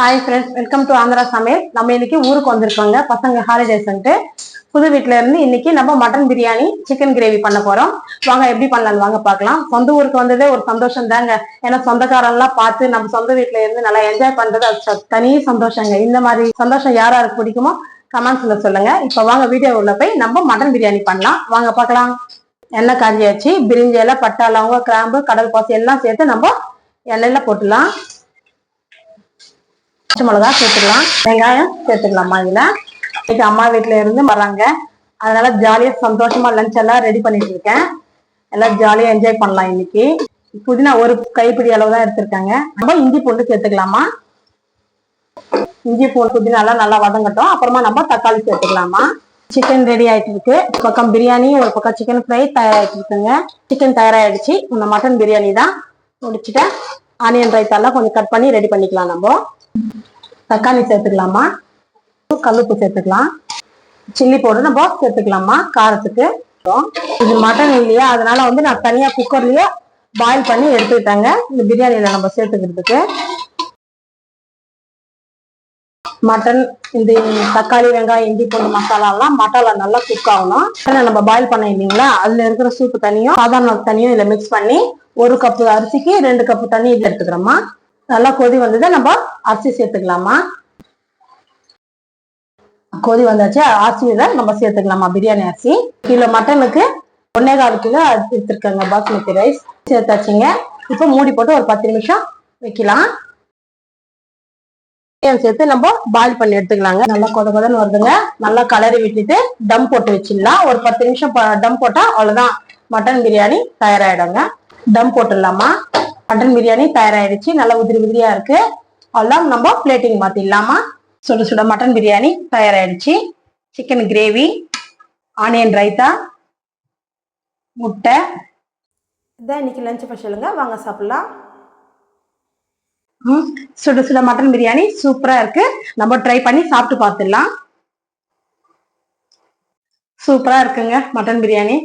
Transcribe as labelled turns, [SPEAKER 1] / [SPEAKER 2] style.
[SPEAKER 1] Hi friends, welcome to Andhra சமையல். நம்ம இன்னைக்கு ஊருக்கு வந்திருக்கோங்க. பசங்க ஹாலிடேஸ்ன்ட்டு புது வீட்டுல இருந்து இன்னைக்கு நம்ம மட்டன் பிரியாணி சிக்கன் கிரேவி பண்ண போறோம். வாங்க எப்படி பண்ணலாம்னு வாங்க பார்க்கலாம். சொந்த ஊருக்கு வந்ததே ஒரு சந்தோஷம் தாங்க. ஏன்னா சொந்தக்காரெல்லாம் பார்த்து நம்ம சொந்த வீட்டுல இருந்து நல்லா என்ஜாய் பண்றது அது தனி சந்தோஷங்க. இந்த மாதிரி சந்தோஷம் யாராருக்கு பிடிக்குமோ கமெண்ட்ஸ்ல சொல்லுங்க. இப்ப வாங்க வீடியோ உள்ள போய் நம்ம மட்டன் பிரியாணி பண்ணலாம். வாங்க பார்க்கலாம். எண்ணெய் காஞ்சியாச்சு. பிரிஞ்சி இலை, பட்டை, லவங்கம், கிராம்பு, கடல் பாசி எல்லாம் சேர்த்து நம்ம எண்ணெயில போட்டுலாம். பச்சை மிளகா சேர்த்துக்கலாம், வெங்காயம் சேர்த்துக்கலாமா. இதுல இன்னைக்கு அம்மா வீட்டுல இருந்து வர்றாங்க, அதனால ஜாலியா சந்தோஷமா லஞ்ச் எல்லாம் ரெடி பண்ணிட்டு இருக்கேன். எல்லாம் ஜாலியா என்ஜாய் பண்ணலாம். இன்னைக்கு புதினா ஒரு கைப்பிடி அளவு தான் எடுத்திருக்காங்க. நம்ம இஞ்சி பூண்டு சேர்த்துக்கலாமா. இஞ்சி பூண்டு புதினா எல்லாம் நல்லா வதங்கட்டும். அப்புறமா நம்ம தக்காளி சேர்த்துக்கலாமா. சிக்கன் ரெடி ஆயிட்டு இருக்கு. பக்கம் பிரியாணி, ஒரு பக்கம் சிக்கன் ஃப்ரை தயாராகிட்டு இருக்குங்க. சிக்கன் தயாராகிடுச்சு. இந்த மட்டன் பிரியாணி தான் முடிச்சுட்டேன். ஆனியன் ரைத்தாலாம் கொஞ்சம் கட் பண்ணி ரெடி பண்ணிக்கலாம். நம்ம தக்காளி சேர்த்துக்கலாமா, கல்லுப்பு சேர்த்துக்கலாம், சில்லி பவுடர் நம்ம சேர்த்துக்கலாமா காரத்துக்கு. இது மட்டன் இல்லையா, அதனால நான் தனியா குக்கர்லயே பாயில் பண்ணி எடுத்துக்கிட்டாங்க இந்த பிரியாணியில நம்ம சேர்த்துக்கிறதுக்கு. மட்டன் இந்த தக்காளி, வெங்காயம், இஞ்சி பூண்டு மசாலா நல்லா குக் ஆகணும். நம்ம பாயில் பண்ண இல்லைங்களா, அதுல இருக்கிற சூப்பு தண்ணியும் சாதாரண தண்ணியும் இதுல மிக்ஸ் பண்ணி 1 கப்பு அரிசிக்கு 2 கப்பு தண்ணி இதுல எடுத்துக்கிறோமா. நல்லா கொதி வந்ததை நம்ம அரிசி சேர்த்துக்கலாமா. கொதி வந்தாச்சு, அரிசியில நம்ம சேர்த்துக்கலாமா. பிரியாணி அரிசி கிலோ மட்டனுக்கு 1.25 கிலோ எடுத்துருக்காங்க பாஸ்மதி ரைஸ் சேர்த்தாச்சுங்க. இப்போ மூடி போட்டு ஒரு 10 நிமிஷம் வைக்கலாம். சேர்த்து நம்ம பாயில் பண்ணி எடுத்துக்கலாங்க. நல்லா கொதன்னு வருதுங்க. நல்லா கலரி விட்டுட்டு டம் போட்டு வச்சிடலாம். ஒரு 10 நிமிஷம் டம் போட்டா அவ்வளவுதான், மட்டன் பிரியாணி தயாராயிடுங்க. டம் போட்டுடலாமா. மட்டன் பிரியாணி தயாராயிடுச்சு. நல்லா உதிரியா இருக்கு. அவ்வளோ நம்ம பிளேட்டிங் மாத்திடலாமா. சுட சுட மட்டன் பிரியாணி தயாராயிடுச்சு. சிக்கன் கிரேவி, ஆனியன் ரைத்தா, முட்டை, இதான் இன்னைக்கு லஞ்ச் ஸ்பெஷலுங்க. வாங்க சாப்பிடலாம். சுட சுட மட்டன் பிரியாணி சூப்பரா இருக்கு. நம்ம ட்ரை பண்ணி சாப்பிட்டு பார்த்துடலாம். சூப்பரா இருக்குங்க மட்டன் பிரியாணி.